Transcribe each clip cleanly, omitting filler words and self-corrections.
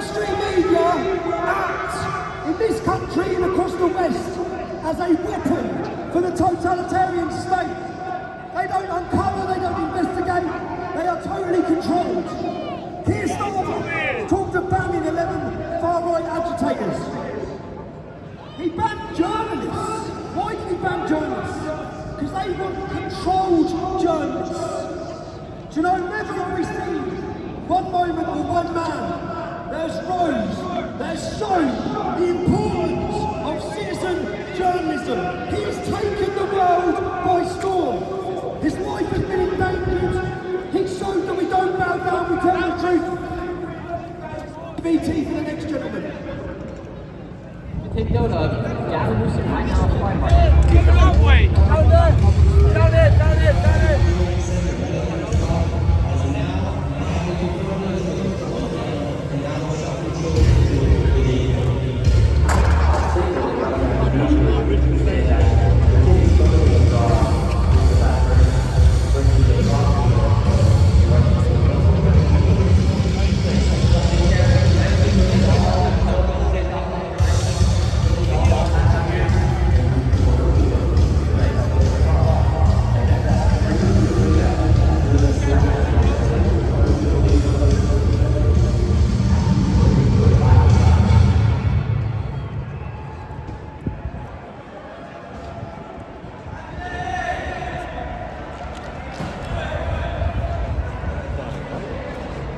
mainstream media act in this country and across the West as a weapon for the totalitarian state. They don't uncover, they don't investigate, they are totally controlled. Keir Starmer talked of banning 11 far-right agitators. He banned journalists. Why did he ban journalists? Because they want controlled journalists. Do you know, never have we seen one moment or one man that's rose, that's shown the importance of citizen journalism. He has taken the world by storm. His life has been endangered. He showed that we don't bow down, we tell the truth. BT for the next gentleman. Take note of Gavin Newsom right now on fly mark. Keep it that way. Down there. Down there. Down there. Down there.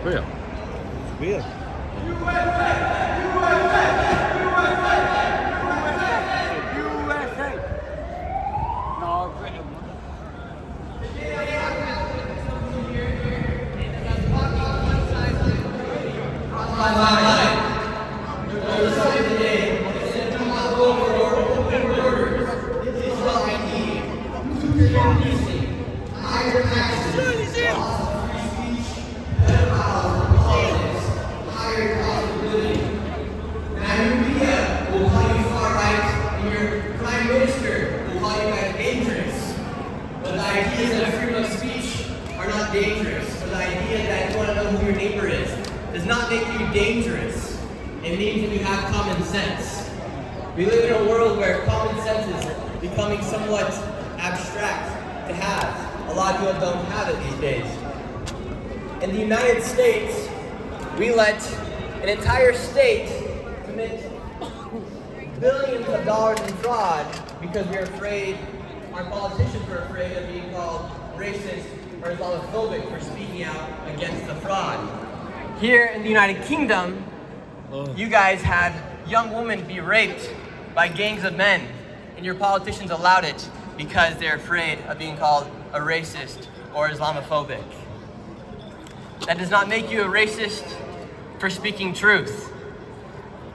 Real. Weird. No, Britain. Dangerous. So the idea that you want to know who your neighbor is does not make you dangerous. It means that you have common sense. We live in a world where common sense is becoming somewhat abstract to have. A lot of people don't have it these days. In the United States, we let an entire state commit billions of dollars in fraud because we're afraid, our politicians are afraid of being called racist or Islamophobic for speaking out against the fraud. Here in the United Kingdom, you guys had young women be raped by gangs of men, and your politicians allowed it because they're afraid of being called a racist or Islamophobic. That does not make you a racist for speaking truth.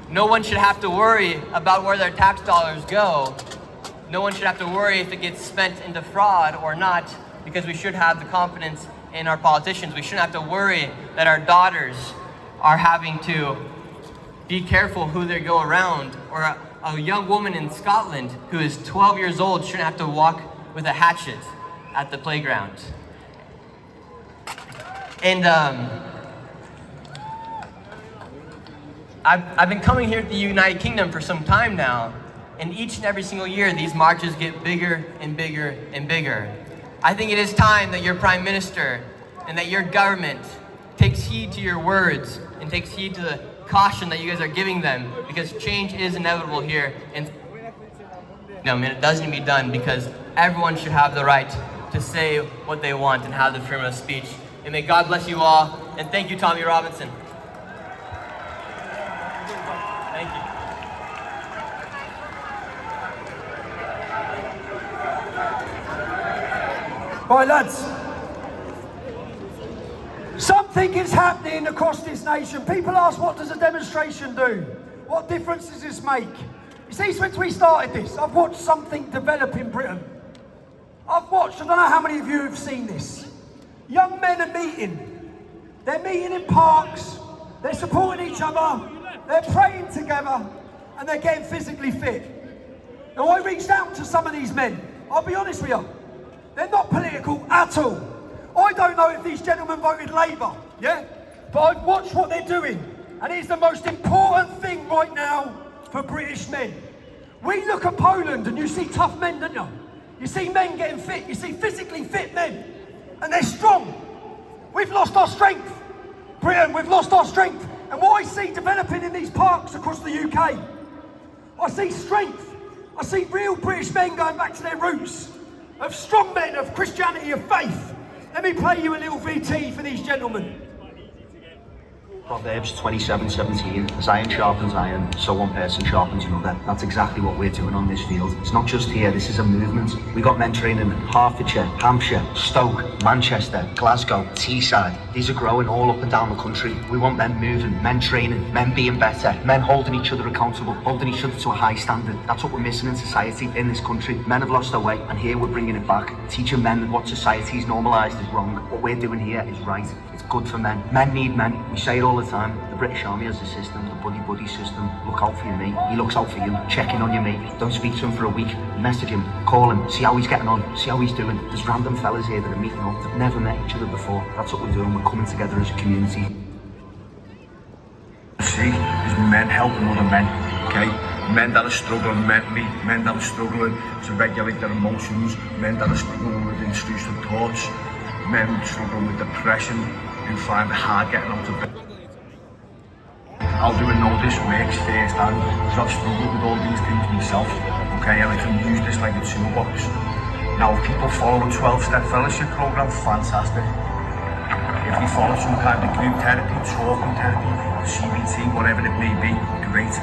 No one should have to worry about where their tax dollars go. No one should have to worry if it gets spent into fraud or not, because we should have the confidence in our politicians. We shouldn't have to worry that our daughters are having to be careful who they go around, or a young woman in Scotland who is 12 years old shouldn't have to walk with a hatchet at the playground. And I've been coming here to the United Kingdom for some time now, and each and every single year these marches get bigger and bigger and bigger. I think it is time that your Prime Minister and that your government takes heed to your words and takes heed to the caution that you guys are giving them, because change is inevitable here. And no, man, it doesn't need to be done, because everyone should have the right to say what they want and have the freedom of speech. And may God bless you all. And thank you, Tommy Robinson. Thank you. Right, lads. Something is happening across this nation. People ask, what does a demonstration do? What difference does this make? You see, since we started this, I've watched something develop in Britain. I've watched, I don't know how many of you have seen this. Young men are meeting. They're meeting in parks. They're supporting each other. They're praying together. And they're getting physically fit. Now, I reached out to some of these men. I'll be honest with you. They're not political at all. I don't know if these gentlemen voted Labour, yeah? But I've watched what they're doing. And it's the most important thing right now for British men. We look at Poland and you see tough men, don't you? You see men getting fit, you see physically fit men, and they're strong. We've lost our strength. Britain, we've lost our strength. And what I see developing in these parks across the UK, I see strength. I see real British men going back to their roots, of strong men, of Christianity, of faith. Let me play you a little VT for these gentlemen. Proverbs 27:17, as iron sharpens iron, so one person sharpens another. That's exactly what we're doing on this field. It's not just here, this is a movement. We got men training in Hertfordshire, Hampshire, Stoke, Manchester, Glasgow, Teesside. These are growing all up and down the country. We want men moving, men training, men being better, men holding each other accountable, holding each other to a high standard. That's what we're missing in society, in this country. Men have lost their way, and here we're bringing it back. Teaching men that what society's normalised is wrong. What we're doing here is right. It's good for men. Men need men. We say it all the time. The British Army has a system, the buddy system. Look out for your mate. He looks out for you. Checking on your mate. Don't speak to him for a week. Message him. Call him. See how he's getting on. See how he's doing. There's random fellas here that are meeting up that never met each other before. That's what we're doing. We're coming together as a community. See is men helping other men, okay? Men that are struggling mentally, men that are struggling to regulate their emotions, men that are struggling with intrusive thoughts, men struggling with depression, who find it hard getting out of bed. I'll do know this works firsthand because I've struggled with all these things myself, okay? And I can use this like a toolbox. Now, if people follow a 12-step fellowship program, fantastic. If you follow some kind of group therapy, talking therapy, CBT, whatever it may be, great.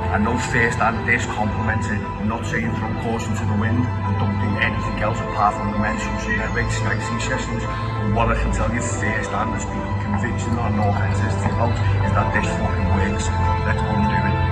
I know firsthand this complemented. I'm not saying throw caution to the wind and don't do anything else apart from the mental relaxing sessions. But what I can tell you firsthand, as people conviction or no hesitancy about, is that this fucking works. Let's go and do it.